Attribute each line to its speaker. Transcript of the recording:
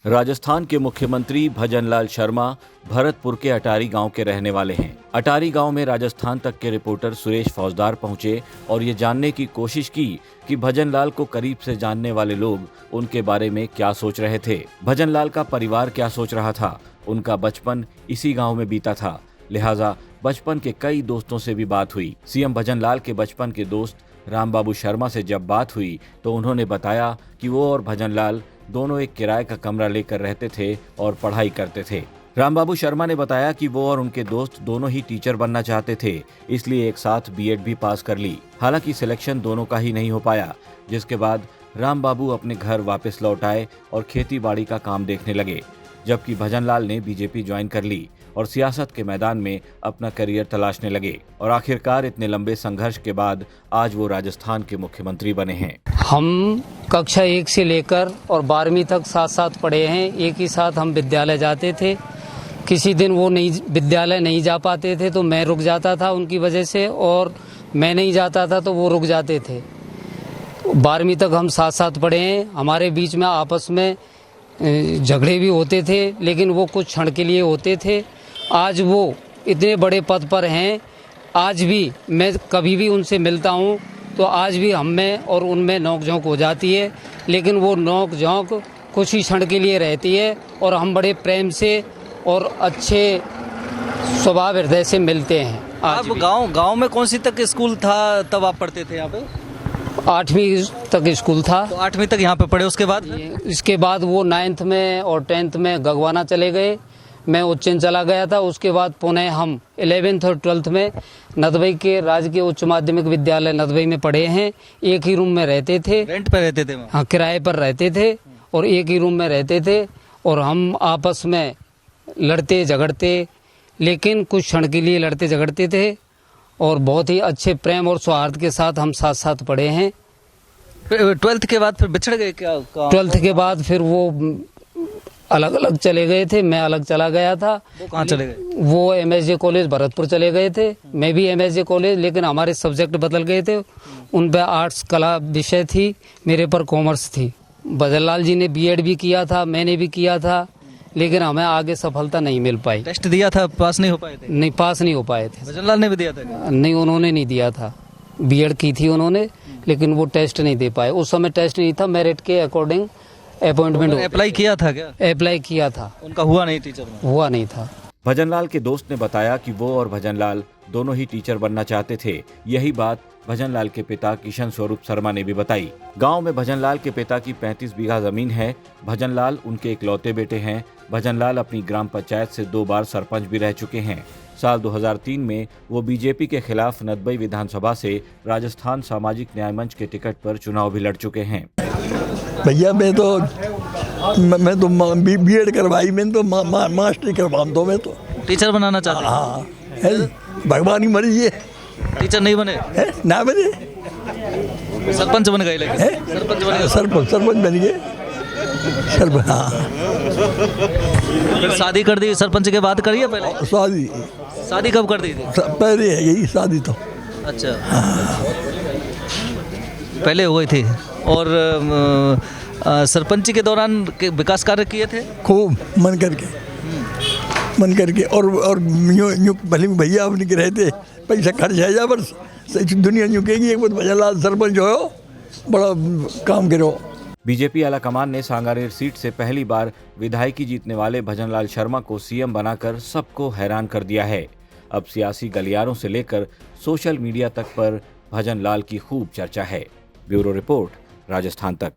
Speaker 1: राजस्थान के मुख्यमंत्री भजनलाल शर्मा भरतपुर के अटारी गांव के रहने वाले हैं। अटारी गांव में राजस्थान तक के रिपोर्टर सुरेश फौजदार पहुंचे और ये जानने की कोशिश की कि भजनलाल को करीब से जानने वाले लोग उनके बारे में क्या सोच रहे थे। भजनलाल का परिवार क्या सोच रहा था। उनका बचपन इसी गाँव में बीता था, लिहाजा बचपन के कई दोस्तों से भी बात हुई। सीएम भजनलाल के बचपन के दोस्त रामबाबू शर्मा से जब बात हुई तो उन्होंने बताया कि वो और भजनलाल दोनों एक किराए का कमरा लेकर रहते थे और पढ़ाई करते थे। रामबाबू शर्मा ने बताया कि वो और उनके दोस्त दोनों ही टीचर बनना चाहते थे, इसलिए एक साथ बीएड भी पास कर ली। हालांकि सिलेक्शन दोनों का ही नहीं हो पाया, जिसके बाद रामबाबू अपने घर वापस लौट आए और खेती बाड़ी का काम देखने लगे, जबकि भजनलाल ने बीजेपी ज्वाइन कर ली और सियासत के मैदान में अपना करियर तलाशने लगे और आखिरकार इतने लंबे संघर्ष के बाद आज वो राजस्थान के मुख्यमंत्री बने हैं।
Speaker 2: हम कक्षा 1 से लेकर और 12वीं तक साथ साथ पढ़े हैं। एक ही साथ हम विद्यालय जाते थे। किसी दिन वो विद्यालय नहीं जा पाते थे तो मैं रुक जाता था उनकी वजह से, और मैं नहीं जाता था तो वो रुक जाते थे। 12वीं तक हम साथ साथ पढ़े हैं। हमारे बीच में आपस में झगड़े भी होते थे, लेकिन वो कुछ क्षण के लिए होते थे। आज वो इतने बड़े पद पर हैं। आज भी मैं कभी भी उनसे मिलता हूँ तो आज भी हम में और उनमें नोक झोंक हो जाती है, लेकिन वो नोक झोंक कुछ ही क्षण के लिए रहती है और हम बड़े प्रेम से और अच्छे स्वभाव हृदय से मिलते हैं।
Speaker 3: आप गांव में कौन सी तक स्कूल था तब आप पढ़ते थे यहाँ पे?
Speaker 2: 8वीं तक स्कूल था।
Speaker 3: तो 8वीं तक यहाँ पे पढ़े, उसके बाद?
Speaker 2: इसके बाद वो 9th में और 10th में गगवाना चले गए। मैं उज्जैन चला गया था। उसके बाद पुनः हम 11th और 12th में नदबई के राजकीय उच्च माध्यमिक विद्यालय नदबई में पढ़े हैं। एक ही रूम में रहते थे।
Speaker 3: रेंट पर रहते थे?
Speaker 2: हाँ, किराए पर रहते थे और एक ही रूम में रहते थे और हम आपस में लड़ते झगड़ते, लेकिन कुछ क्षण के लिए लड़ते झगड़ते थे और बहुत ही अच्छे प्रेम और सौहार्द के साथ हम साथ साथ पढ़े हैं।
Speaker 3: 12th के बाद फिर बिछड़ गए क्या?
Speaker 2: 12th के बाद फिर वो अलग अलग चले गए थे। मैं अलग चला गया था।
Speaker 3: वो कहाँ चले गए?
Speaker 2: वो MSJ कॉलेज भरतपुर चले गए थे। मैं भी MSJ कॉलेज, लेकिन हमारे सब्जेक्ट बदल गए थे। उन पे आर्ट्स कला विषय थी, मेरे पर कॉमर्स थी। भजनलाल जी ने बीएड भी किया था, मैंने भी किया था, लेकिन हमें आगे सफलता नहीं मिल पाई।
Speaker 3: टेस्ट दिया था, पास नहीं हो पाए थे?
Speaker 2: नहीं, पास नहीं हो पाए थे।
Speaker 3: भजनलाल ने भी दिया था?
Speaker 2: नहीं, उन्होंने नहीं दिया था। बीएड की थी उन्होंने, लेकिन वो टेस्ट नहीं दे पाए। उस समय टेस्ट नहीं था, मेरिट के अकॉर्डिंग अपॉइंटमेंट।
Speaker 3: अप्लाई किया था क्या?
Speaker 2: अप्लाई किया था,
Speaker 3: उनका हुआ नहीं, टीचर में
Speaker 2: हुआ नहीं था।
Speaker 1: भजनलाल के दोस्त ने बताया कि वो और भजनलाल दोनों ही टीचर बनना चाहते थे। यही बात भजनलाल के पिता किशन स्वरूप शर्मा ने भी बताई। गांव में भजनलाल के पिता की 35 बीघा जमीन है। भजनलाल उनके इकलौते बेटे हैं। भजनलाल अपनी ग्राम पंचायत से 2 बार सरपंच भी रह चुके हैं। साल 2003 में वो बीजेपी के खिलाफ नदबई विधानसभा से राजस्थान सामाजिक न्याय मंच के टिकट पर चुनाव भी लड़ चुके हैं।
Speaker 4: भैया मैं तो बीएड करवाई, मैं तो मास्टरी करवाऊँ तो मैं तो
Speaker 3: टीचर बनाना चाहते?
Speaker 4: हाँ, भगवान की मर्जी है।
Speaker 3: टीचर नहीं बने?
Speaker 4: ना बने,
Speaker 3: सरपंच बन गए। लेकिन सरपंच
Speaker 4: बन गए। हाँ,
Speaker 3: फिर शादी कर दी सरपंच के बाद? करिए पहले शादी कब कर दी थी?
Speaker 4: पहले है यही शादी तो।
Speaker 3: अच्छा, पहले हो गई थी। और सरपंच के दौरान विकास कार्य किए थे
Speaker 4: खूब मन करके और यूं भले भैया अपने के रहते पैसा खर्च है जा, पर दुनिया यूं कहेगी एक भजनलाल सरपंच हो, बड़ा काम करो।
Speaker 1: बीजेपी आलाकमान ने सांगानेर सीट से पहली बार विधायकी जीतने वाले भजनलाल शर्मा को सीएम बनाकर सबको हैरान कर दिया है। अब सियासी गलियारों से लेकर सोशल मीडिया तक पर भजनलाल की खूब चर्चा है। ब्यूरो रिपोर्ट, राजस्थान तक।